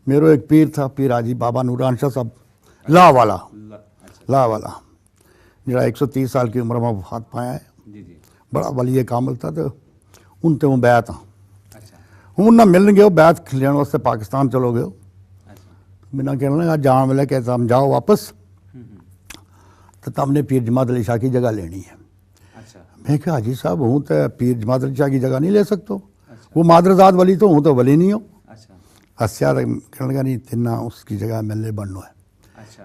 मेरो एक पीर था, पीर हाजी बाबा नूरान शाह साहब ला वाला जरा 130 साल की उम्र में वफात पाया है। बड़ा वली कामल था, तो उनते वो बैत हाँ हूँ ना मिलन गए बैत लेने वास्ते पाकिस्तान चलो गए। बिना कहने लगा जान वाले कहता हम जाओ वापस, तो तमने पीर जमात अली शाह की जगह लेनी है। मैं क्या हाजी साहब हूँ तो पीर जमात अली शाह की जगह नहीं ले सकते, वो मादरजात वली तो हूँ तो वली नहीं हो। हस्या कहने लगा नहीं तिन्ना उसकी जगह MLA बनना है।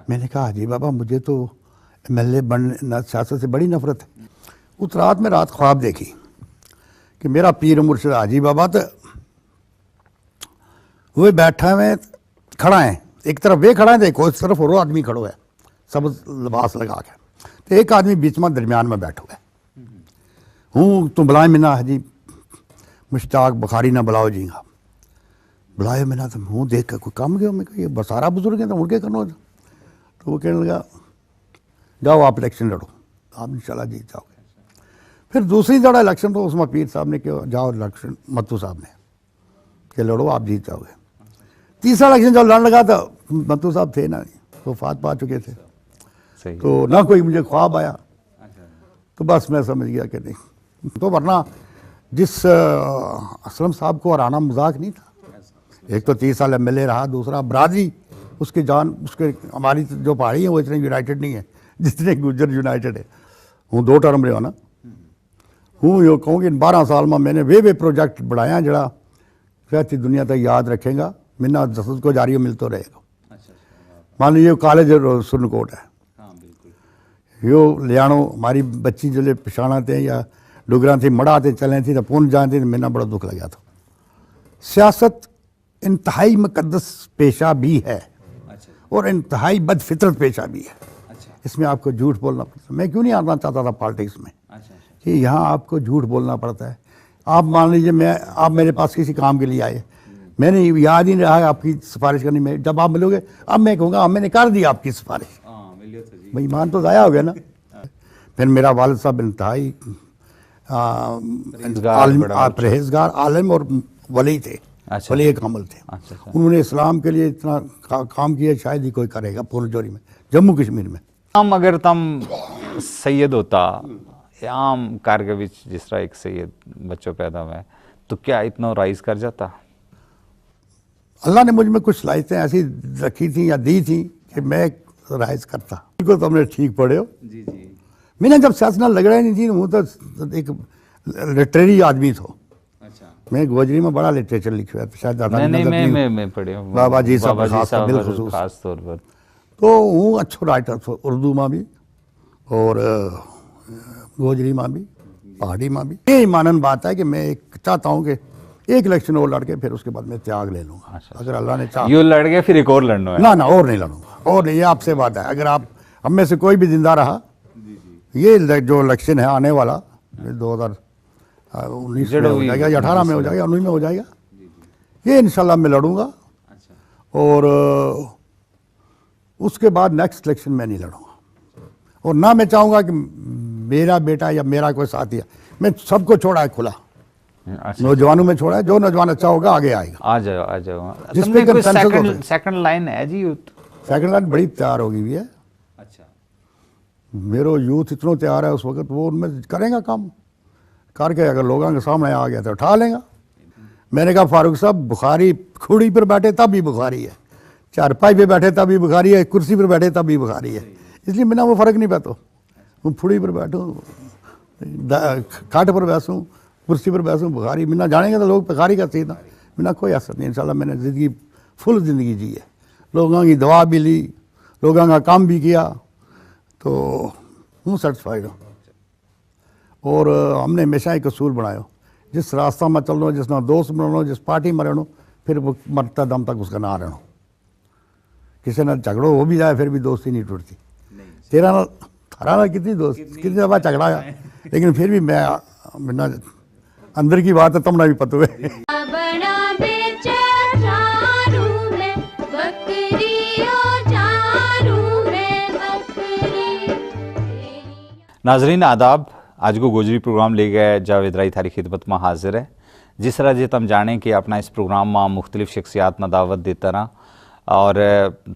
मैंने कहा हाजी बाबा मुझे तो MLA बनना सियासत से बड़ी नफरत है। उस रात में रात ख्वाब देखी कि मेरा पीर मुर्शिद हाजी बाबा तो वो बैठा है खड़ा है, एक तरफ वे खड़ा है देखो, इस तरफ और आदमी खड़ो है सब लिबास लगा के, तो एक आदमी बीच में दरमियान में बैठो है। हूँ तुम बुलाए मिना हाजी मुश्ताक बुखारी ना बुलाओ जीगा, बुलाए मिना तो मुँह देख कर कोई काम गया। मैं ये बसारा बुजुर्ग है तो उनके करना। तो वो कहने लगा जाओ आप इलेक्शन लड़ो, आप इंशाल्लाह जीत जाओगे। फिर दूसरी दड़ा इलेक्शन तो उसमें पीर साहब ने क्यों जाओ इलेक्शन, मत्तू साहब ने कि लड़ो आप जीत जाओगे। तीसरा इलेक्शन जब लड़ लगा तो मत्तू साहब थे ना, वफात पा चुके थे, तो ना कोई मुझे ख्वाब आया, तो बस मैं समझ गया कि नहीं। तो वरना जिस असलम साहब को हराना मजाक नहीं था। एक तो 30 साल MLA रहा, दूसरा बरादरी उसके जान उसके हमारी जो पहाड़ी है वो इतने यूनाइटेड नहीं है जितने गुजर यूनाइटेड है। हूँ 2 टर्म रहा ना, हूँ यो कहूँ कि 12 साल में मैंने वे प्रोजेक्ट बढ़ाया जरा कहती दुनिया तक याद रखेगा, मिन्ना जसद को जारी मिलता रहेगा। मान लीजिए कॉलेज सुरनकोट है, यो लियानो हमारी बच्ची जो पिछाना थे या डुगरा थी मड़ा थे चलें थी तो पुन जान थी, तो मिन्ना बड़ा दुख लगा था। सियासत इंतहाई मुकद्दस पेशा भी है और इंतहाई बदफितरत पेशा भी है। इसमें आपको झूठ बोलना पड़ता है। मैं क्यों नहीं आना चाहता था पॉलिटिक्स में कि यहाँ आपको झूठ बोलना पड़ता है। आप मान लीजिए आप मेरे पास किसी काम के लिए आए, मैंने याद ही नहीं रहा आपकी सिफारिश करनी में, जब आप मिलोगे अब मैं कहूँगा मैंने कर दी आपकी सिफारिश, भाई ईमान तो ज़ाया हो गया ना। फिर मेरा वालिद साहब इंतहाई परहेजगार आलिम और वली थे, वली कामल थे। उन्होंने इस्लाम के लिए इतना काम किया शायद ही कोई करेगा पूर्णजोरी में, जम्मू कश्मीर में। आम अगर तम सैयद होता आम कार के बीच जिस तरह एक सैयद बच्चों पैदा हुए तो क्या इतना राइज कर जाता? अल्लाह ने मुझ में कुछ लाइतें ऐसी रखी थी या दी थी कि मैं राइज करता। बिल्कुल तुमने ठीक पढ़े हो जी। मैंने जब सियासत लग रहा नहीं थी, वो तो एक लिटरेरी आदमी था। मैं गोजरी में बड़ा लिटरेचर लिखा हुआ, शायद मैं पढ़े बाबा जी साहब खास तौर पर। तो हूँ अच्छा राइटर था, उर्दू में भी और गोजरी में भी, पहाड़ी में भी। ये ईमानन बात है कि मैं चाहता हूँ कि एक इलेक्शन और लड़के फिर उसके बाद मैं त्याग ले लूँगा। अगर अल्लाह ने चाहा यूँ लड़ के फिर एक और लड़ना है? ना और नहीं लड़ूंगा, और नहीं। ये आपसे बात है, अगर आप हम में से कोई भी जिंदा रहा, ये जो इलेक्शन है आने वाला 2019 में हो जाएगा या 18 में हो जाएगा, 19 में हो जाएगा, ये इंशाल्लाह मैं लड़ूंगा। और उसके बाद नेक्स्ट इलेक्शन में नहीं लड़ूंगा। और ना मैं चाहूँगा कि मेरा बेटा या मेरा कोई साथी है, मैं सबको छोड़ा है खुला। नौजवानों में छोड़ा है, जो नौजवान अच्छा होगा आगे आएगा। आ जाओ। जिसपे सेकंड लाइन है जी यूथ? सेकंड लाइन बड़ी तैयार होगी भी है। अच्छा, मेरा यूथ इतना तैयार है उस वक्त, वो उनमें करेगा काम करके, अगर लोगों के सामने आ गया तो उठा लेगा। मैंने कहा फारूक साहब बुखारी खुड़ी पर बैठे तब भी बुखारी है, चारपाई पे बैठे तब भी बुखारी है, कुर्सी पर बैठे तब भी बुखारी है। इसलिए मैंने वो फ़र्क नहीं पाता, वो फुड़ी पर बैठूँ, खाट पर बैसूँ, कुर्सी पर बैसूँ, बुखारी मिलना जानेंगे तो लोग बुखारी का सीधा बिना कोई असर नहीं। इंशाल्लाह मैंने ज़िंदगी फुल ज़िंदगी जी है, लोगों की दवा भी ली, लोगों का काम भी किया, तो हूँ सेटिस्फाइड हूँ। और हमने हमेशा एक कसूर बनाया, जिस रास्ता में चल रहा, जिस ना दोस्त बनो, जिस पार्टी में रहना, फिर वो मरता दम तक उसका ना रहना। किसी ना झगड़ो हो भी जाए फिर भी दोस्ती नहीं टूटती। तेरा ना थारा ना कितनी दोस्त कितनी दफा झगड़ा है, लेकिन फिर भी मैं बिना अंदर की बात है तुम ना भी पता है। नाजरीन आदाब, आज को गोजरी प्रोग्राम ले गए जावेद राई थारी खिदमत में हाजिर है। जिस तरह जे तम जाने कि अपना इस प्रोग्राम में मुख्तलिफ शख्सियात में दावत देता रहा और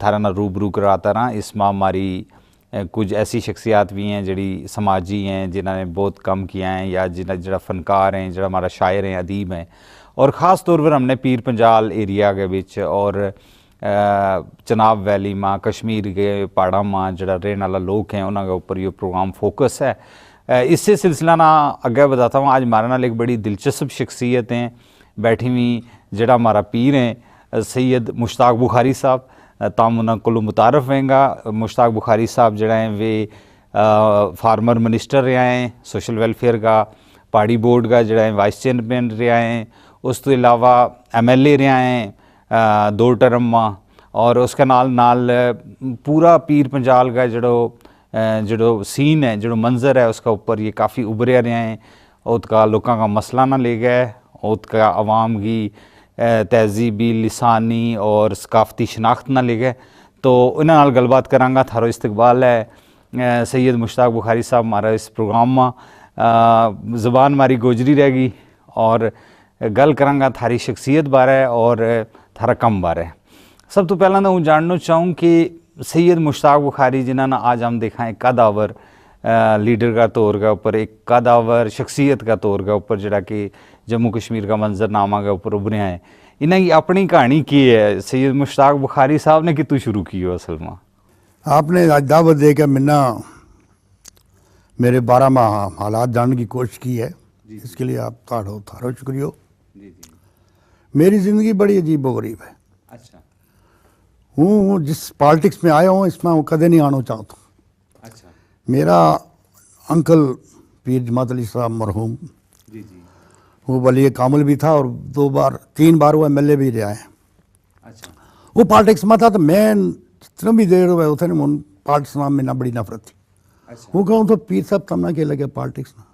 थारा ना रूबरू कराता रहा। इस मारी कुछ ऐसी शख्सियात भी हैं जड़ी समाजी हैं जिन्होंने बहुत कम किया है, या जिन्हें जरा फनकार हैं, जरा हमारा शायर हैं, अदीब हैं। और ख़ास तौर पर हमने पीर पंजाल एरिया के बिच और चनाब वैली माँ कश्मीर के पहाड़ा माँ जरा रहने वाला लोग हैं उन्होंने ऊपर ये प्रोग्राम फोकस है। इससे सिलसिला ना आगे बताता हूँ। आज हमारे नाल एक बड़ी दिलचस्प शख्सियत हैं बैठी हुई, जड़ा हमारा पीर हैं सैयद मुश्ताक बुखारी साहब। ताम उन्होंने को मुतारफ़ होंगे। मुश्ताक बुखारी साहब जड़ा हैं वे फार्मर मिनिस्टर रहे हैं, सोशल वेलफेयर का, पहाड़ी बोर्ड का जड़ा है वाइस चेयरमैन रहा है, उस तो अलावा MLA रहा हैं 2 टर्म में। और उसके नाल पूरा पीर पंजाल का जड़ो सीन है, जो मंजर है, उसका ऊपर ये काफ़ी उभरिया रहे हैं। उसका लोगों का मसला ना ले गए, उसका आवाम की तहजीबी लिसानी और सकाफती शनाख्त ना ले गए। तो उन्होंने गलबात करांगा। थारो इस्तकबाल है सैयद मुश्ताक बुखारी साहब हमारा इस प्रोग्राम में। ज़बान हमारी गोजरी रहेगी और गल करांगा थारी शख्सियत बारे और थारा कम बारे। सब तो पहला तो जानना चाहूँ कि सैयद मुश्ताक बुखारी जिन्होंने आज हम देखा एक कदावर लीडर का तौर के ऊपर, एक कदावर शख्सियत का तौर के ऊपर जरा कि जम्मू कश्मीर का मंजरनामा के ऊपर उभरे हैं, इन्हें की अपनी कहानी की है सैयद मुश्ताक बुखारी साहब ने कितों शुरू की हो असल में? आपने आज दावत दे के मिन्ना मेरे 12 माह हालात जानने की कोशिश की है, इसके लिए आप थारो शुक्रिया। मेरी ज़िंदगी बड़ी अजीब व गरीब है। अच्छा। हूँ जिस पॉलिटिक्स में आया हूँ इसमें हूँ कदे नहीं आना चाहता। अच्छा। मेरा अंकल पीर जमात अली साहब मरहूम, वो वली कामिल भी था और 3 बार वो MLA भी रहा है। अच्छा। वो पॉलिटिक्स में था तो मैं जितना भी देर हुआ उतने मुन पॉलिटिक्स में ना बड़ी नफरत थी। अच्छा। वो कहूँ तो पीर साहब तमना के लगे पॉलिटिक्स ना,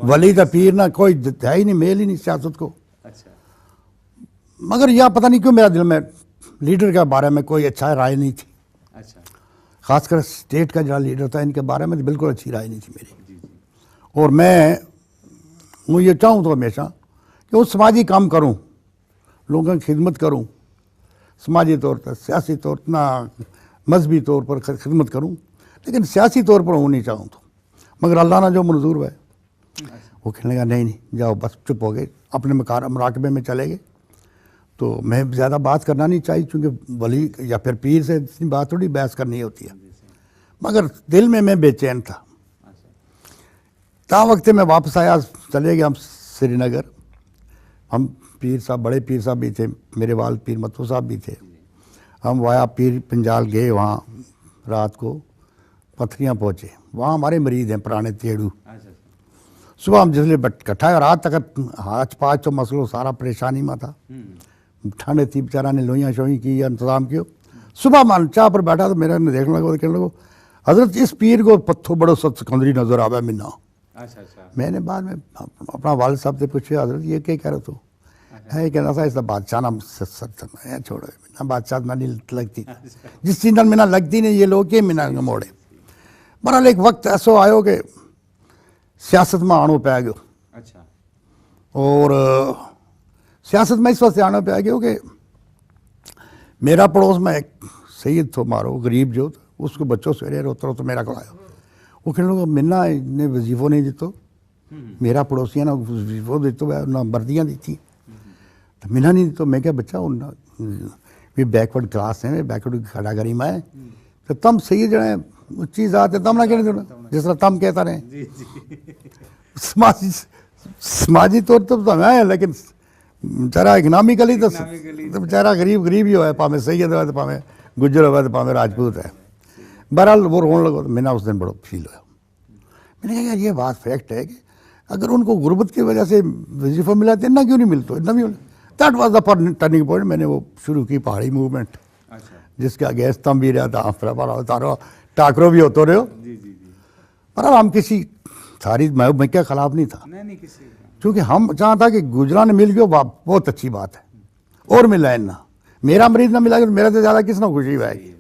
वली था पीर ना कोई है ही नहीं, मेल ही नहीं सियासत को। अच्छा। मगर यह पता नहीं क्यों मेरा दिल में लीडर के बारे में कोई अच्छा राय नहीं थी। अच्छा। खासकर स्टेट का जरा लीडर था इनके बारे में बिल्कुल अच्छी राय नहीं थी मेरी। और मैं ये चाहूँ तो हमेशा कि वो समाजी काम करूँ, लोगों की खिदमत करूँ, समाजी तौर पर, सियासी तौर पर, ना मजहबी तौर पर खिदमत करूँ, लेकिन सियासी तौर पर वो नहीं चाहूँ तो। मगर अल्लाह ने जो मंजूर हुआ वो कहने लगा नहीं जाओ बस चुप हो गए, अपने मराकबे में चले गए। तो मैं ज़्यादा बात करना नहीं चाहिए क्योंकि वली या फिर पीर से इतनी बात थोड़ी बहस करनी होती है, मगर दिल में मैं बेचैन था। ता वक्त मैं वापस आया, चले गए हम श्रीनगर। हम पीर साहब, बड़े पीर साहब भी थे, मेरे वाल पीर मतू साहब भी थे। हम वाया पीर पंजाल गए, वहाँ रात को पथरियाँ पहुँचे। वहाँ हमारे मरीज़ हैं पुराने तेड़ू। सुबह हम जिसलिए इकट्ठा रात तक हाथ पाँच तो मसलो सारा परेशानी में था, ठंड थी, बेचारा ने लोइयाँ शोई की इंतज़ाम किया। सुबह मान चाह पर बैठा तो मेरा ने देखने लगा, कहने लगा हजरत इस पीर को पत्थर बड़ो सतकंदरी नजर आवा मिन्ना। अच्छा। अच्छा। मैंने बाद में अपना वालिद साहब से पूछा हजरत ये क्या कह रहे हो? है कहना था इसका बादशाह ना सर छोड़ो मिना बादशाह ना नहीं लगती, जिस चीज़ मिना लगती नहीं ये लोग के मिना मोड़े। बहरहाल एक वक्त ऐसो आयो कि सियासत में आनो पै गयो। अच्छा। और सियासत में इस वक्त आना पै गयो कि मेरा पड़ोस में एक सैयद थो मारो गरीब जो, उसको बच्चों सवेरे रोता तो मेरा को आयो। वो कहने लगा मिन्ना ने वजीफो नहीं दितो, मेरा पड़ोसिया ना वजीफो दितो ना वर्दियाँ दी थी, तो मिन्ना नहीं दितो। मैं क्या बच्चा भी बैकवर्ड क्लास है, बैकवर्ड कैटागरी में है, तो तम सही जड़े उच्ची जात है तम ना कहने देना, जिस तरह तम कहता रहे। समाजी तौर तो है, लेकिन बेचारा इकनॉमिकली तो बेचारा गरीब ही हो है, पावे सैयद हो, पावे गुज्जर हो, तो पावे राजपूत है। बहरहाल वो रोने लगो तो मैंने उस दिन बड़ा फील हुआ। मैंने कहा यार ये बात फैक्ट है कि अगर उनको गुर्बत की वजह से वजीफा मिला तो इतना क्यों नहीं मिलता, इतना भी that was the turning point. मैंने वो शुरू की पहाड़ी मूवमेंट, जिसके आगे स्तंभ भी रहा था, तारो टाकरो भी होते रहे। पर हम किसी सारी मैं के खिलाफ नहीं था, क्योंकि हम जहाँ था कि गुजरा ने मिल गया बहुत अच्छी बात है, और मिला ना मेरा मरीज ना मिला तो मेरा से ज़्यादा किस ना खुशी आएगी,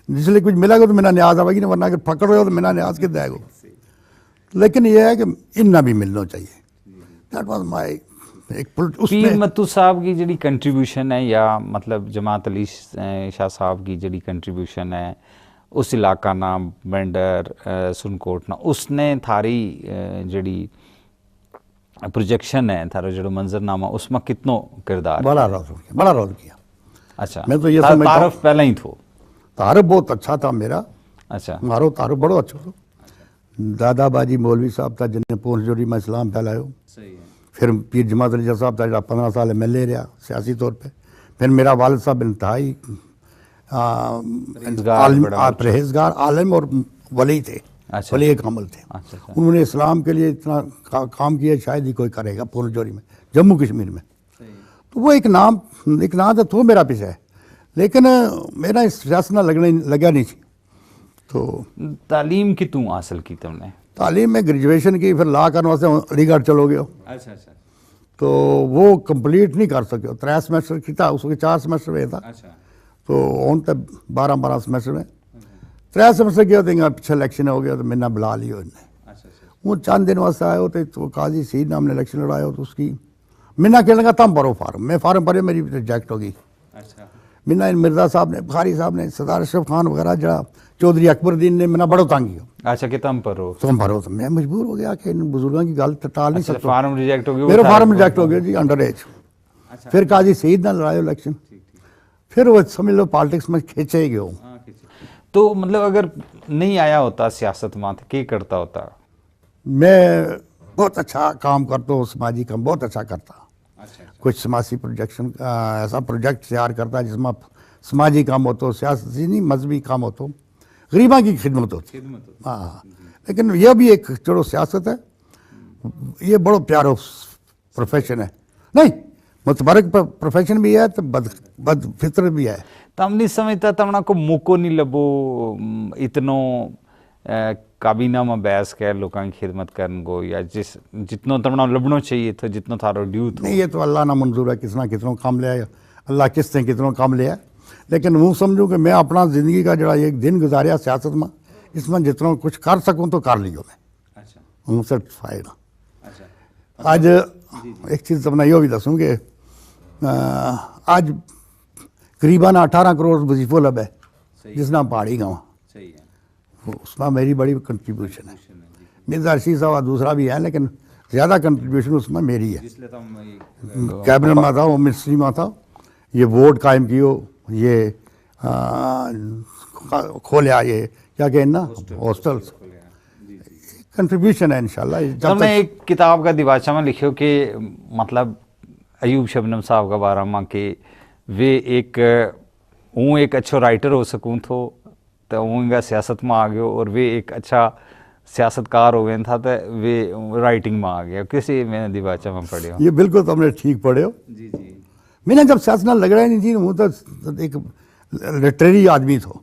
जिसलिए कुछ मिलेगा तो मेरा न्याज आएगी ना, वरना अगर पकड़ रहे हो तो मेरा न्याज कितना आएगा। लेकिन यह है कि इन्ना भी मिलना चाहिए। दैट वाज माय एक पीर उसमें मत्तू साहब की जी कंट्रीब्यूशन है या मतलब जमात अली शाह साहब की जी कंट्रीब्यूशन है उस इलाका ना बंडर सुनकोट ना उसने थारी जी प्रोजेक्शन है थारा जो मंजरनामा उसमें कितनो किरदार बड़ा रोल किया। अच्छा मैं तो ये समझता हूँ तारफ पहले ही थो तारफ बहुत अच्छा था मेरा, अच्छा मारो तारफ बड़ो अच्छा था। दादा बाजी मौलवी साहब था जिन्हें पूंछ जोड़ी में इस्लाम फैलायो। सही है फिर पीर जमात अली साहब था जो 15 साल MLA रहा सियासी तौर पे। फिर मेरा वालिद साहब इंतहाई परहेजगार आलिम और वली थे, अच्छा वली कामिल थे। अच्छा अच्छा उन्होंने इस्लाम के लिए इतना काम किया शायद ही कोई करेगा पूंछ जोड़ी में, जम्मू कश्मीर में। तो वो एक नाम तो मेरा पीछे है, लेकिन मेरा इस सियासत में लगा नहीं थी। तो तालीम की तू हासिल की तुमने? तालीम में ग्रेजुएशन की, फिर ला करने वास्ते अलीगढ़ चलो गए। अच्छा अच्छा तो वो कंप्लीट नहीं कर सके, 3 सेमेस्टर की था उसके 4 सेमेस्टर में था। अच्छा तो उन तक 12 सेमेस्टर में 3 सेमेस्टर किया तो पिछले इलेक्शन हो गया तो मैंने बुला लिया उन्हें। अच्छा अच्छा वो चंद दिन वास्ते आए होते तो काजी सीद ने हमने इलेक्शन लड़ाया हो तो उसकी मैंने कहने लगा तम भरो फार्म, मैं फार्म भरे मेरी रिजेक्ट होगी। अच्छा मैंने मिर्जा साहब ने, बुखारी साहब ने, सरदार अशरफ खान वगैरह जरा चौधरी अकबरुद्दीन ने मैंने बड़ो तंग किया। अच्छा कि तुम पर हो तुम भरो तो मैं मजबूर हो गया कि इन बुजुर्गों की गल टाल नहीं सकता। फार्म रिजेक्ट हो गया मेरा फार्म रिजेक्ट हो गया जी, अंडर एज। फिर काजी सईद ने लड़ाया इलेक्शन, फिर वो समझ लो पॉलिटिक्स में खींचे ही गयो। तो मतलब अगर नहीं आया होता सियासत में तो क्या करता होता? मैं बहुत अच्छा काम करता हूँ, समाजी काम बहुत अच्छा करता। अच्छा कुछ समाजी प्रोजेक्शन ऐसा प्रोजेक्ट तैयार करता जिसमें समाजी काम हो तो सियासी नहीं मजहबी काम हो तो गरीबा की खिदमत होती। हाँ, लेकिन यह भी एक चलो सियासत है, ये बड़ो प्यारो प्रोफेशन है। नहीं मुतबरक प्रोफेशन भी है तो बद फितर भी है। तम नहीं समझता तमना को मौको नहीं लबो इतनो काबीना में बहस कर लोगों की खिदमत करने को या जितनो तमना लबनो चाहिए तो जितनो थारो ड्यू तो नहीं, ये तो अल्लाह ना मंजूर है किसना कितनों काम लिया, अल्लाह किसने कितनों काम लिया। लेकिन वो समझूँ कि मैं अपना ज़िंदगी का जरा एक दिन गुजारिया सियासत में, इसमें जितना कुछ कर सकूँ तो कर लियो मैं। अच्छा हूँ सेटिस्फाइड। अच्छा आज एक चीज़ अपना यो भी दसूँ कि आज करीबन 18 करोड़ वजीफो लब है जिसना पहाड़ी गाँव, सही है उसमें मेरी बड़ी कंट्रीब्यूशन है। मिर्जा रशीद साहब दूसरा भी है लेकिन ज़्यादा कंट्रीब्यूशन उसमें मेरी है। कैबिनेट में था, वो मिनिस्ट्री में था, ये वोट कायम कियो, ये खोलिया, ये क्या कहें ना हॉस्टल्स, कंट्रीब्यूशन है इंशाल्लाह। तुमने एक किताब का दिवाचा में लिखियो कि मतलब अयूब शबनम साहब का बारे में कि वे एक अच्छा राइटर हो सकूँ तो उनका सियासत में आ गयो और वे एक अच्छा सियासतकार हो गए था तो वे राइटिंग में आ गया। किसी मैंने दिवाचा में पढ़े ये बिल्कुल तुमने ठीक पढ़े हो। जी जी मैंने जब सियासत लग रहा ही नहीं थी, वो तो एक लिटरेरी आदमी था।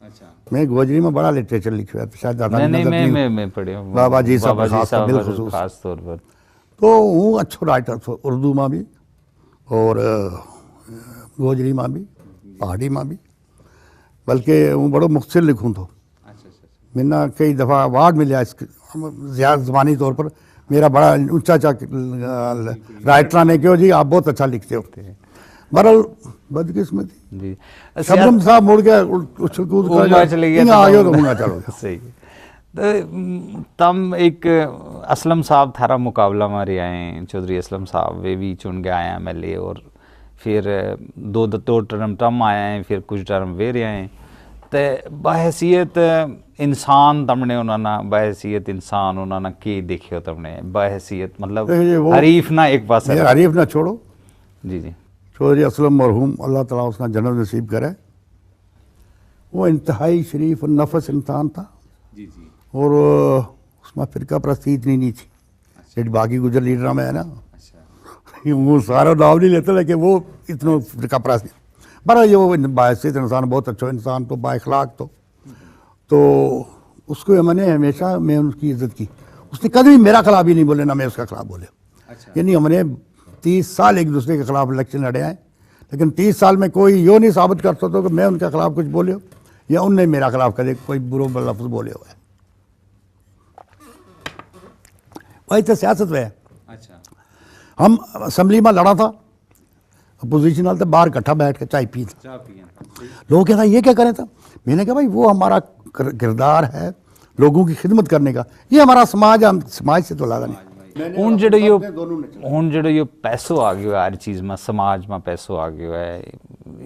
अच्छा मैं गोजरी में बड़ा लिटरेचर लिखा है, शायद मैं पढ़े बाबा जी साहब खास तौर पर। तो वो अच्छा राइटर था उर्दू में भी और गोजरी में भी पहाड़ी में भी, बल्कि वो बड़ो मुख्तसर लिखूँ तो मैंने कई दफ़ा अवार्ड मिला ज़्यादा ज़बानी तौर पर। मेरा बड़ा ऊंचा राइटर ने क्यों जी आप बहुत अच्छा लिखते होते हैं। बहरहाल बदकिस्मती जी शबनम साहब मुड़ गया उछल कूद कर चले गया आ गया तो मुंगा चलो गया। सही तो तम एक असलम साहब थारा मुकाबला मारे आए, चौधरी असलम साहब वे भी चुन के आए MLA और फिर दो टर्म तम आए हैं, फिर कुछ टर्म वे रहे हैं। तो बहसीयत इंसान तमने उन्होंने बहसीयत इंसान उन्होंने के देखियो तमने बहसीयत मतलब हरीफ ना एक पास हरीफ ना छोड़ो। जी जी चौधरी असलम मरहूम अल्लाह ताला उसका जन्नत नसीब करे। वो इंतहाई शरीफ और नफस इंसान था जी जी और उसमें फ़िरका परस्ती इतनी नहीं थी जो बाकी गुजर लीडर में है ना। वो सारा नाम नहीं लेते लेकिन वो इतना फ़िरका परस्ती बड़ा ये वो बाहसीत इंसान, बहुत अच्छा इंसान तो बाइखलाक तो उसको मैंने हमेशा मैं उसकी इज़्ज़त की। उसने कभी मेरा खिलाफ ही नहीं बोले ना मैं उसका खिलाफ बोले। यानी हमने 30 साल एक दूसरे के खिलाफ इलेक्शन लड़े हैं, लेकिन 30 साल में कोई यो नहीं साबित कर सकता कि मैं उनके खिलाफ कुछ बोले हो या उनने मेरा खिलाफ कदे कोई बुरा लफ्ज़ बोले हुए है। वही तो सियासत में है। अच्छा हम असम्बली में लड़ा था, अपोजिशन वाले थे, बाहर इकट्ठा बैठ के चाय पी था। लोग कहता ये क्या करें था, मैंने कहा भाई वो हमारा किरदार है लोगों की खिदमत करने का, ये हमारा समाज है, हम समाज से तो लादा नहीं। ਹੁਣ ਜਿਹੜਾ ਇਹ ਪੈਸੋ ਆ ਗਿਆ ਹਰ ਚੀਜ਼ में समाज में पैसो आ गयो है,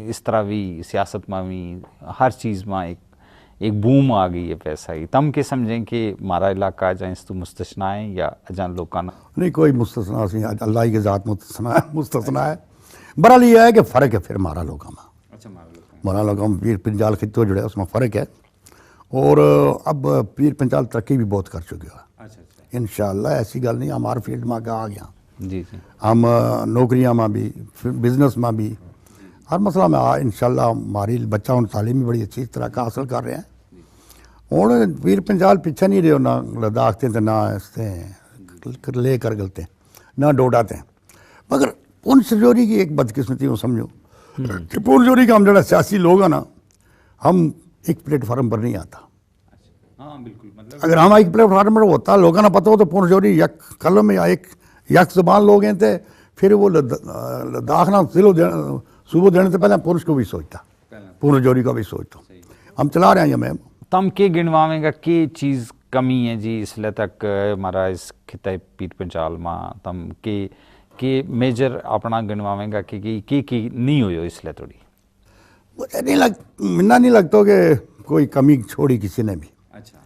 इस तरह भी सियासत में भी हर चीज़ में एक बूम आ गई है पैसा की। तम के समझें कि हमारा इलाका जहाँ इस तो मुस्तस्ना है या जहाँ लोग नहीं कोई मुस्तस्ना नहीं, अल्लाह की ज़ात मुस्तस्ना है। बहरहाल ये है कि फ़र्क है फिर हमारा लोगों में, अच्छा हमारा लोगों में पीर पंजाल खित्तो जुड़े उसमें फ़र्क है। और अब पीर पंजाल तरक्की भी बहुत कर चुके हैं इंशाअल्लाह, ऐसी गल नहीं, हमारे फील्ड में आ गया जी हम नौकरियां में भी बिजनेस में भी हर मसला में इंशाअल्लाह हमारी बच्चा उन तालीम भी बड़ी अच्छी तरह का हासिल कर रहे हैं। हूँ पीर पंजाल पीछे नहीं रहे, ना लद्दाख थे ना इसते ले कर गलते ना डोडा थे। मगर पुंछ रजौरी की एक बदकिस्मती हो समझो कि पुंछ रजौरी का हम जरा सियासी लोग हैं ना, हम एक प्लेटफार्म पर नहीं आता। हाँ बिल्कुल, मतलब अगर हम एक प्लेटफार्म पर होता लोगों ने पता हो तो पुंछ रजौरी यक कलम या एक यक ज़बान लोग हैं थे, फिर वो लद्दाख ना सुबह देने से पहले पुंछ को भी सोचता, पुंछ रजौरी का भी सोचता। हम चला रहे हैं ये मैम। तम के गिनवावेगा कि चीज़ कमी है जी इसलिए तक हमारा इस खिता पीर पंजाल में तम के मेजर अपना गिनवावेगा कि नहीं हो इसलिए थोड़ी मुझे नहीं मन्ना नहीं लगता कि कोई कमी छोड़ी किसी ने भी। अच्छा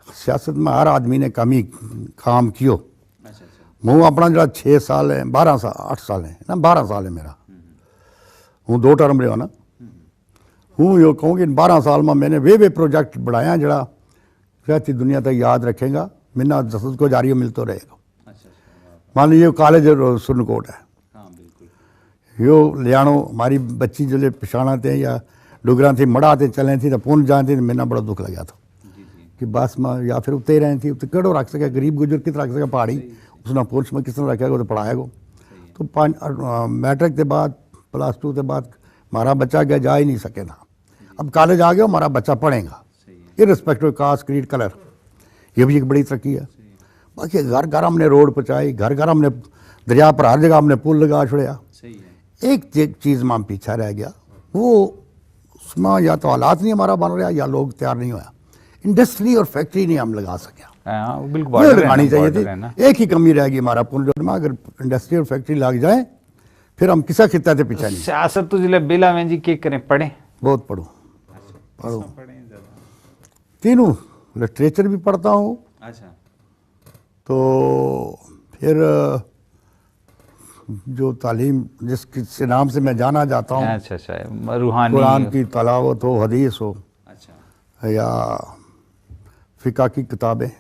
सियासत में हर आदमी ने कमी काम कियो। अच्छा मैं अपना जरा 6 साल है 12 साल 8 साल है ना 12 साल है मेरा, हूँ 2 टर्म रहा ना, हूँ यो कहूँ कि 12 साल में मैंने वे प्रोजेक्ट बढ़ाया जरा रहती दुनिया तक याद रखेगा, मिन्ना दसत को जारी मिलता रहेगा। मान लीजिए कॉलेज सुरनकोट है, हाँ बिल्कुल यो लियानो हमारी बच्ची जो पिछाना थे या डुगरा थी मड़ा थे चलें थी तो पुन जान थी, मैंने बड़ा दुख लगा था कि बस में या फिर उत्ते रही थी उत्ते कड़ो रख सके, गरीब गुजर किस रख सके पहाड़ी उसने पुंछ में किस तरह रखेगा तो पढ़ाएगा। तो मैट्रिक के बाद +2 के बाद हमारा बच्चा क्या जा ही नहीं सके था, अब कॉलेज आ गया हमारा बच्चा पढ़ेगा इर्रिस्पेक्टिव कास्ट क्रीड कलर, ये भी एक बड़ी तरक्की है। बाकी घर घर हमने रोड पहुँचाई, घर घर हमने दरिया पर हर जगह हमने पुल लगा छोड़िया। एक चीज़ में हम पीछा रह गया, वो उसमें या तो हालात नहीं हमारा बन रहा या लोग तैयार नहीं होया, इंडस्ट्री और फैक्ट्री नहीं हम लगा सके। बिल्कुल ये लगानी चाहिए थी। एक ही कमी रहेगी हमारा पुनर्जोड़ में, अगर इंडस्ट्री और फैक्ट्री लग जाए फिर हम किसा खिता से पीछा नहीं। सियासत तो जिले बेला में जी के करें पढ़े बहुत पढ़ो तीनों लिटरेचर भी पढ़ता हूँ। अच्छा तो फिर जो तालीम जिसके नाम से मैं जाना जाता हूँ, अच्छा रूहानी कुरान की तलावत हो, हदीस हो, अच्छा या फ़िक़ा की किताबें।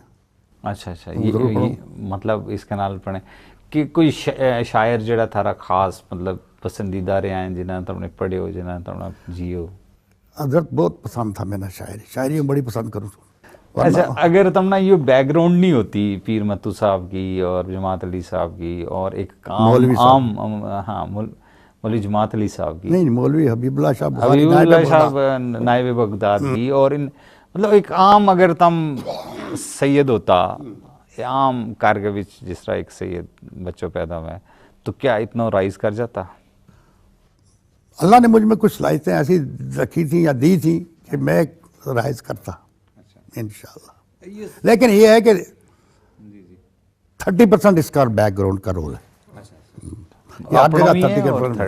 अच्छा ये मतलब इसके नाल पढ़े कि कोई शायर जड़ा थारा खास मतलब पसंदीदा रहे हैं जिन्हें तुमने पढ़े हो जिन्हें तुमने जियो? हजरत बहुत पसंद था मैंने शायरी में बड़ी पसंद करूँ। अच्छा अगर तुमने ये बैकग्राउंड नहीं होती पीर मत्तू साहब की और जमात अली साहब की और एक मौलवी जमात अली साहब की, नहीं मौलवी हबीबुल्लाह साहब नायब बगदाद की, और इन मतलब एक आम अगर तुम सैयद होता आम कारगर विच जिस तरह एक सैयद बच्चों पैदा हुआ है तो क्या इतना राइज कर जाता? अल्लाह ने मुझ में कुछ सलाहियतें ऐसी रखी थी या दी थी कि मैं राइज करता इंशाअल्लाह। लेकिन ये है कि 30% इसका बैकग्राउंड का रोल है। जगह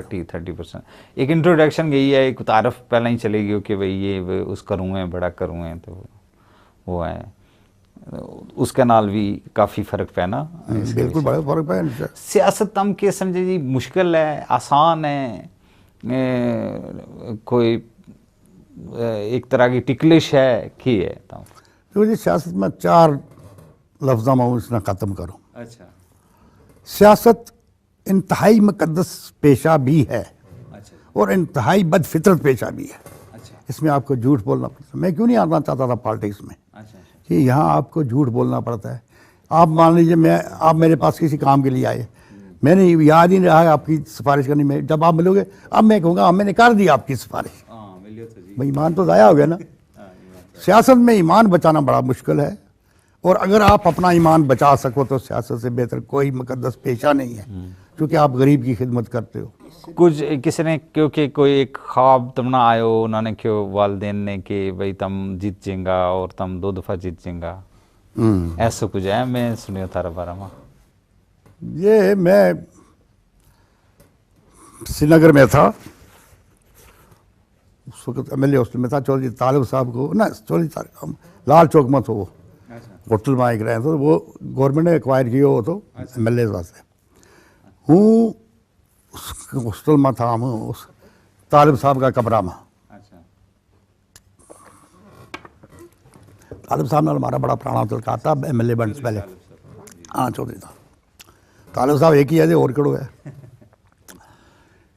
30% एक इंट्रोडक्शन गई है, एक तारफ पहले ही चले गई कि भाई ये उस करूँ है बड़ा करूँ है, तो वो है उसके नाल भी काफ़ी फ़र्क पैना। बिल्कुल बड़ा फ़र्क है। सियासत तम के समझे जी मुश्किल है आसान है, कोई एक तरह की टिकलिश है कि है? तो जी सियासत में 4 लफ्ज़ों में उसने ख़त्म करूँ। अच्छा सियासत इंतहाई मुक़द्दस पेशा भी है। अच्छा और इंतहाई बदफितरत पेशा भी है। अच्छा इसमें आपको झूठ बोलना पड़ता है। मैं क्यों नहीं आना चाहता था पॉलिटिक्स में कि यहाँ आपको झूठ बोलना पड़ता है। आप मान लीजिए आप मेरे पास किसी काम के लिए आए, मैंने याद ही नहीं रहा है आपकी सिफारिश करनी में, जब आप मिलोगे अब मैं कहूँगा मैंने कर दी आपकी सिफारिश, भाई ईमान तो ज़ाया हो गया ना। सियासत में ईमान बचाना बड़ा मुश्किल है, और अगर आप अपना ईमान बचा सको तो सियासत से बेहतर कोई मुक़द्दस पेशा नहीं है। क्योंकि आप गरीब की खिदमत करते हो। कुछ किसी ने क्योंकि कोई एक ख्वाब तमना आयो उन्होंने क्यों वालदेन ने कि भाई तुम जीत जाएगा और तुम 2 दफ़ा जीत जाएगा, ऐसा कुछ है? मैं सुनियो थारा बारे में। ये मैं श्रीनगर में था, उस वक्त MLA हॉस्टल में था। चौधरी तालिब साहब को ना, लाल चौक में तो वो होटल में एक रहे तो वो गवर्नमेंट ने एक्वायर किया हो तो MLA वास्ते हूँ उस हॉस्टल में था। मैं उस तालिब साहब का कमरा में, तालिब साहब ने हमारा बड़ा पुराना तलका था MLA बनने से पहले। हाँ चौधरी साहब, तालिब साहब एक ही है और कड़ो है।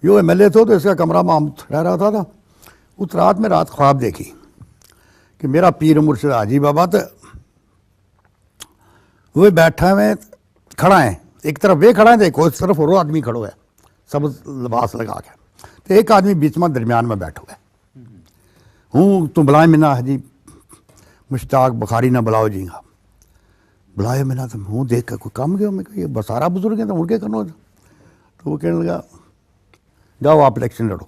यो MLA तो इसका कमरा में हम रह रहा था। उस रात में ख्वाब देखी कि मेरा पीर मुर्शिद हाजी बाबा तो वो बैठा है खड़ा है, एक तरफ वे खड़ा है, देखो इस तरफ और आदमी खड़ो है सब लिबास लगा के, तो एक आदमी बीच में दरमियान में बैठो है। हूँ तुम बुलाए मिना हाजी मुश्ताक बुखारी ना बुलाओ जी। हाँ बुलाए मिना तो हूँ देख कर कोई काम गया, मैं ये बसारा बुजुर्ग है तो उनके करना। तो वो कहने लगा जाओ आप इलेक्शन लड़ो।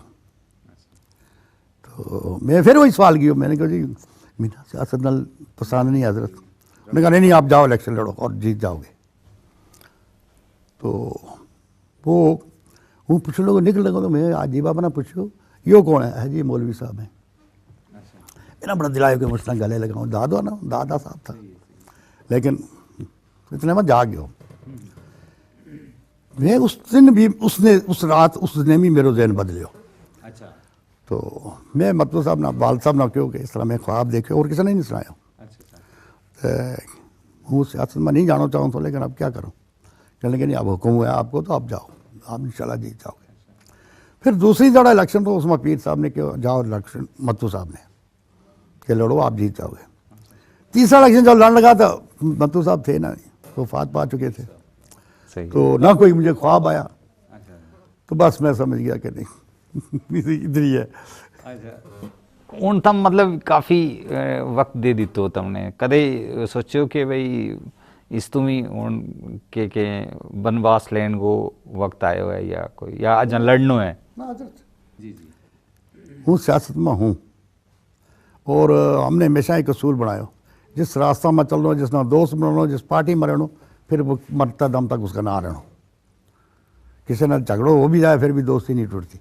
तो मैं फिर वही सवाल किया, मैंने कहा जी मीना सियासत नाल पसंद नहीं हजरत। उन्होंने कहा नहीं आप जाओ इलेक्शन लड़ो और जीत जाओगे। तो वो पूछ लोग निकल लगा तो मैं हाजी बाबा ना पूछो यो कौन है जी मौलवी साहब हैं। मेरा बड़ा दिलाया कि मुझसे गले लगाऊँ, दादा साहब था, लेकिन इतने में जाग गया मैं। उस दिन भी उस रात उसने भी मेरा जहन बदलियो। तो मैं मतलब साहब ना वाल साहब ना क्यों कि इस तरह मैं ख्वाब देखे और किसी ने नहीं सुनाया। हूँ सियासत में नहीं जाना चाहूँ तो, लेकिन अब क्या करूँ। कहने लगे नहीं अब हुक्म है आपको तो आप जाओ, आप इंशाल्लाह जीत जाओगे। फिर दूसरी जड़ा इलेक्शन तो उसमें पीर साहब ने क्यों जाओ इलेक्शन, मत्तू साहब ने कि लड़ो आप जीत जाओगे। तीसरा इलेक्शन जब लड़ने लगा तो मत्तू साहब थे ना, वो फात पा चुके थे। तो ना कोई मुझे ख्वाब आया, तो बस मैं समझ गया कि नहीं इधर ही है। हूँ तम मतलब काफ़ी वक्त दे दितो तुमने, कदे सोचो कि भाई इस तुम ही हूँ के बनवास लेन को वक्त आयो है या कोई या अज लड़नो है? जी हूँ सियासत में हूँ और हमने हमेशा एक असूल बनायो, जिस रास्ता में चल रहा जिस ना दोस्त बनानो, जिस पार्टी में रहनो, फिर वो मरता दम तक उसका ना रहना। किसी ना झगड़ो हो भी जाए फिर भी दोस्ती नहीं टूटती।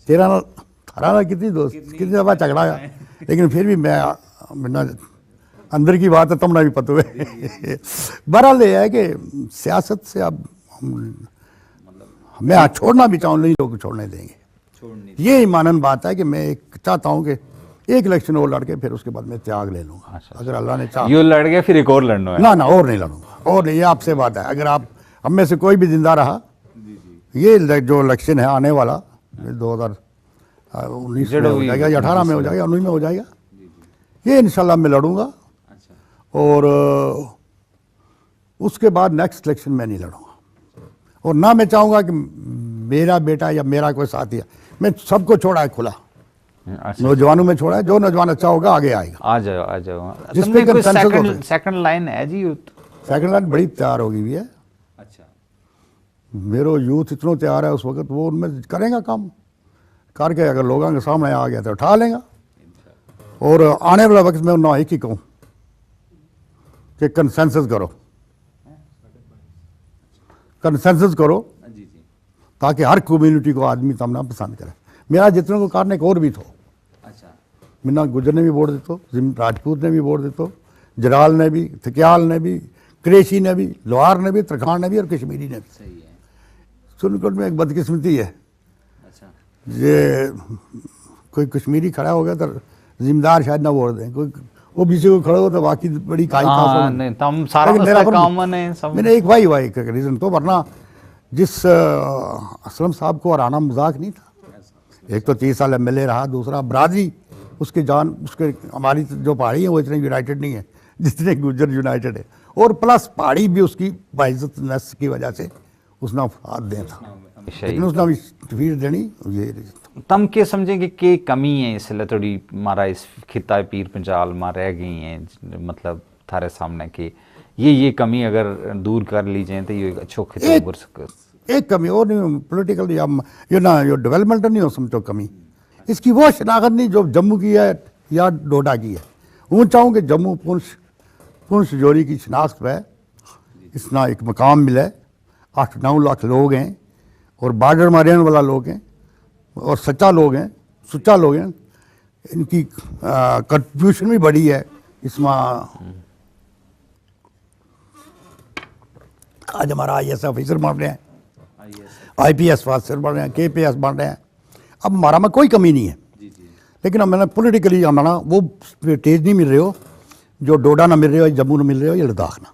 तेरा ना थारा ना कितनी दोस्त कितनी दफ़ा झगड़ा है, लेकिन फिर भी मैं अंदर की बात है तुमने भी पता है। बहरहाल ये है कि सियासत से अब मैं छोड़ना भी चाहूँ नहीं लोग छोड़ने देंगे। ये ईमानन बात है कि मैं चाहता हूँ कि एक इलेक्शन और लड़के फिर उसके बाद मैं त्याग ले लूँगा। अगर अल्लाह ने चाहा यो लड़ गए फिर एक और लड़ना है? ना और नहीं लड़ूंगा, और नहीं। ये आपसे बात है, अगर आप हम में से कोई भी जिंदा रहा, ये जो इलेक्शन है आने वाला 2019 में हो जाएगा या 18 में हो जाएगा, 19 में हो जाएगा, ये इंशाल्लाह मैं लड़ूंगा। और उसके बाद नेक्स्ट इलेक्शन में नहीं लड़ूंगा। और ना मैं चाहूँगा कि मेरा बेटा या मेरा कोई साथी है, मैं सबको छोड़ा है खुला। नौजवानों में छोड़ा है, जो नौजवान अच्छा होगा आगे आएगा। आ जाओ। जिस पे सेकंड लाइन है जी यूथ? सेकंड लाइन बड़ी तैयार होगी हुई है। अच्छा, मेरा यूथ इतना तैयार है उस वक्त, वो उनमें करेगा काम करके, अगर लोगों के सामने आ गया तो उठा लेगा। और आने वाला वक्त में ना एक ही कहूँ कि कंसेंसस करो ताकि हर कम्युनिटी को आदमी तमना पसंद करे। मेरा जितने को कारण एक और भी थो। मिन्ना गुजर ने भी वोट दितो, राजपूत ने भी वोट दितो, जराल ने भी, थक्याल ने भी, क्रेशी ने भी, लोहार ने भी, तरखान ने भी और कश्मीरी ने भी। सुनकोट में एक बदकिस्मती है, ये कोई कश्मीरी खड़ा हो गया तो जिम्मेदार शायद ना वोट दें, कोई वो बीच को खड़ा हो तो बाकी बड़ी काई मैंने एक भाई का रीज़न तो, वरना जिस असलम साहब को हराना मजाक नहीं था। एक तो 30 साल MLA रहा, दूसरा बरादरी उसके जान उसके हमारी जो पहाड़ी है वो इतने यूनाइटेड नहीं है जितने गुजर यूनाइटेड है, और प्लस पहाड़ी भी उसकी बाइज्जतनेस की वजह से उसने साथ दें था, लेकिन उसने भी फीड देनी। ये तम के समझेंगे कि कमी है इसलिए थोड़ी मारा इस खिता पीर पंजाल में रह गई हैं, मतलब थारे सामने कि ये कमी अगर दूर कर ली जाए तो ये एक अच्छो खिता एक कमी और नहीं पॉलिटिकल या जो डेवलपमेंट नहीं हो समझो कमी, इसकी वो शनाख्त नहीं जो जम्मू की है या डोडा की है। वो चाहूँ कि जम्मू पुंछ जोरी की शनाख्त है, इतना एक मकाम मिला है। 8-9 लाख लोग हैं और बॉर्डर में रहने वाला लोग हैं और सच्चा लोग हैं, सुच्चा लोग हैं। इनकी कंट्रीब्यूशन भी बड़ी है इसमें। आज हमारा IAS ऑफिसर बन रहे हैं, IPS ऑफिसर बन रहे हैं, KPS बन रहे हैं। अब हमारा में कोई कमी नहीं है, लेकिन अब मैंने पॉलिटिकली हमारा वो तेज नहीं मिल रहे हो जो डोडा ना मिल रहे हो, जम्मू ना मिल रहे हो, या लद्दाख ना।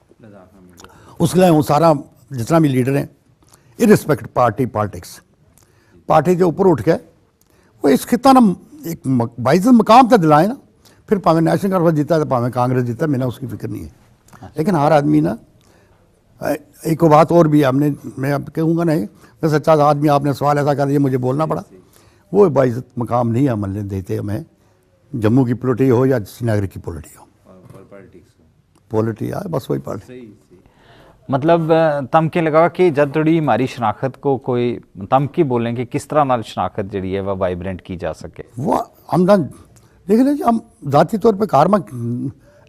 उसके लिए वो सारा जितना भी लीडर हैं इरिस्पेक्ट पार्टी पॉलिटिक्स, पार्टी के ऊपर उठ के वो इस खिता ना एक बाइज़त मकाम तक दिलाए ना, फिर भावें नेशनल कांफ्रेंस जीता है तो भावें कांग्रेस जीता है, मैंने उसकी फिक्र नहीं है। लेकिन हर आदमी ना, एक बात और भी हमने, मैं अब कहूँगा नहीं, मैं सच्चा आदमी, आपने सवाल ऐसा कर दिया मुझे बोलना पड़ा, वो बाइज़त मकाम नहीं हमने देते हमें, जम्मू की पॉलिटी हो या श्रीनगर की पॉलिटी हो, पॉलिटी है बस वही पॉलिटी। मतलब तम के लगा कि जब थोड़ी हमारी शनाख्त को कोई तम की बोलें कि किस तरह नाल शनाख्त जी है वह वाइब्रेंट की जा सके। वो हम ना देख लें, हम ज़ाती तौर पे कार में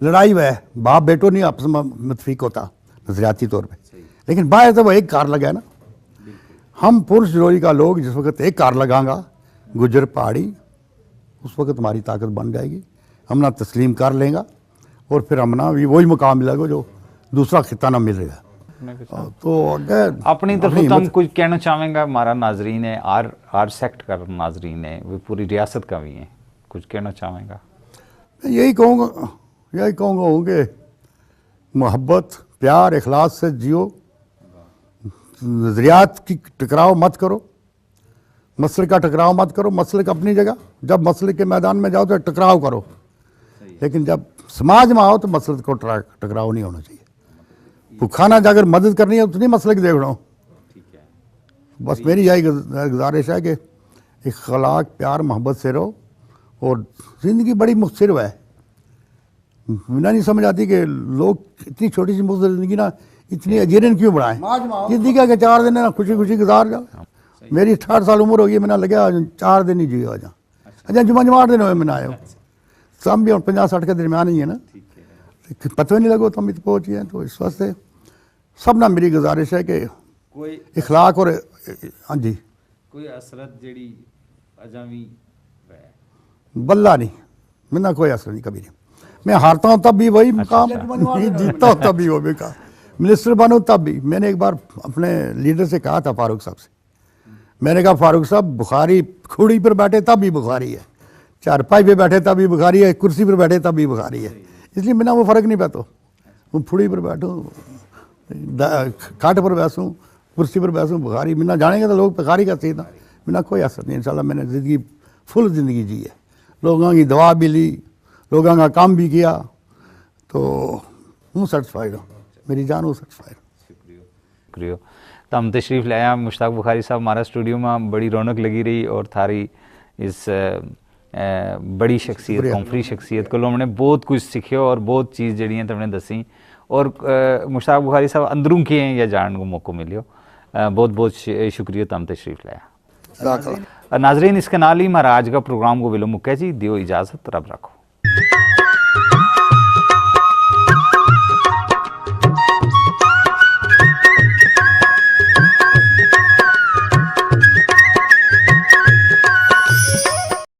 लड़ाई है, बाप बेटो नहीं आपस में मुतफिक होता नजरियाती तौर पे, लेकिन बाहर तो वो एक कार लगा है ना। हम पुंछ जोरी का लोग जिस वक्त एक कार लगाएंगा गुजर पहाड़ी, उस वक्त हमारी ताकत बन जाएगी, हम ना तस्लीम कर लेंगे और फिर हम ना भी वही मुकाम मिलेगा जो दूसरा खिता ना मिलेगा। तो अगर अपनी तरफ तुम कुछ कहना चाहेंगे, हमारा नाजरीन है, आर सेक्ट का नाजरीन है, वो पूरी रियासत का भी है, कुछ कहना चाहेंगा? यही कहूँगा होंगे मोहब्बत प्यार इखलास से जियो, नज़रियात की टकराव मत करो, मसले का टकराव मत करो। मसले का अपनी जगह, जब मसले के मैदान में जाओ तो टकराव करो, लेकिन जब समाज में आओ तो मसले को टकराव नहीं होना चाहिए। भूखाना अगर मदद करनी है उतनी मसले की देख लो। बस मेरी यही गुजारिश है कि इखलाक प्यार मोहब्बत से रहो, और ज़िंदगी बड़ी मुख्तलिफ है। मुझे नहीं समझ आती कि लोग इतनी छोटी सी मुख्तलिफ ज़िंदगी ना इतनी अजीरन क्यों बढ़ाएं। ज़िंदगी के 4 दिन ना खुशी खुशी गुजार जाओ। मेरी 68 साल उम्र होगी, मैंने लगे 4 दिन ही जी हो जा, अच्छा जुम्मा 8 दिन हुए मैंने आए, सब भी 50-60 के दरमियान ही है ना, पता ही नहीं लगो तो हम इतने पहुँची हैं। तो इस वास्ते सब ना मेरी गुजारिश है कि कोई इखलाक और हाँ जी कोई असरत जेड़ी अजामी बल्ला नहीं, मैं कोई असर नहीं कभी नहीं। मैं हारता हूँ तब भी वही मुकाम, जीतता हूँ तब भी वो बेकार, मिनिस्टर बनूँ तब भी। मैंने एक बार अपने लीडर से कहा था, फारूक साहब से, मैंने कहा फारूक साहब बुखारी खुड़ी पर बैठे तब भी बुखारी है, चारपाई पे बैठे तब भी बुखारी है, कुर्सी पर बैठे तब भी बुखारी है। इसलिए मैंने वो फ़र्क नहीं पाता, वो फुड़ी पर बैठूँ, खाट पर बैसूँ, कुर्सी पर बैसूँ, बुखारी मिलना जानेंगे तो लोग बुखारी का सीधा बिना कोई असर नहीं। इंशाल्लाह मैंने ज़िंदगी फुल ज़िंदगी जी है, लोगों की दवा भी ली, लोगों का काम भी किया, तो हूँ सेटिस्फाइड हूँ, मेरी जान हूँ सेटिस्फाइड। शुक्रिया। तो हम तशरीफ़ लाया मुश्ताक बुखारी साहब हमारा स्टूडियो में, बड़ी रौनक लगी रही, और थारी इस बड़ी शख्सियत कौमफरी शख्सियत को हमने बहुत कुछ सीखियो और बहुत चीज़ जड़ियाँ तुमने दसी, और मुश्ताक बुखारी साहब अंदरों की हैं या जानने को मौका मिलियो। बहुत बहुत शुक्रिया तम तशरीफ़ लाया। नाजरीन इसके नाल ही महाराज का प्रोग्राम को विलो मुक्का जी, दियो इजाज़त, रब रखो।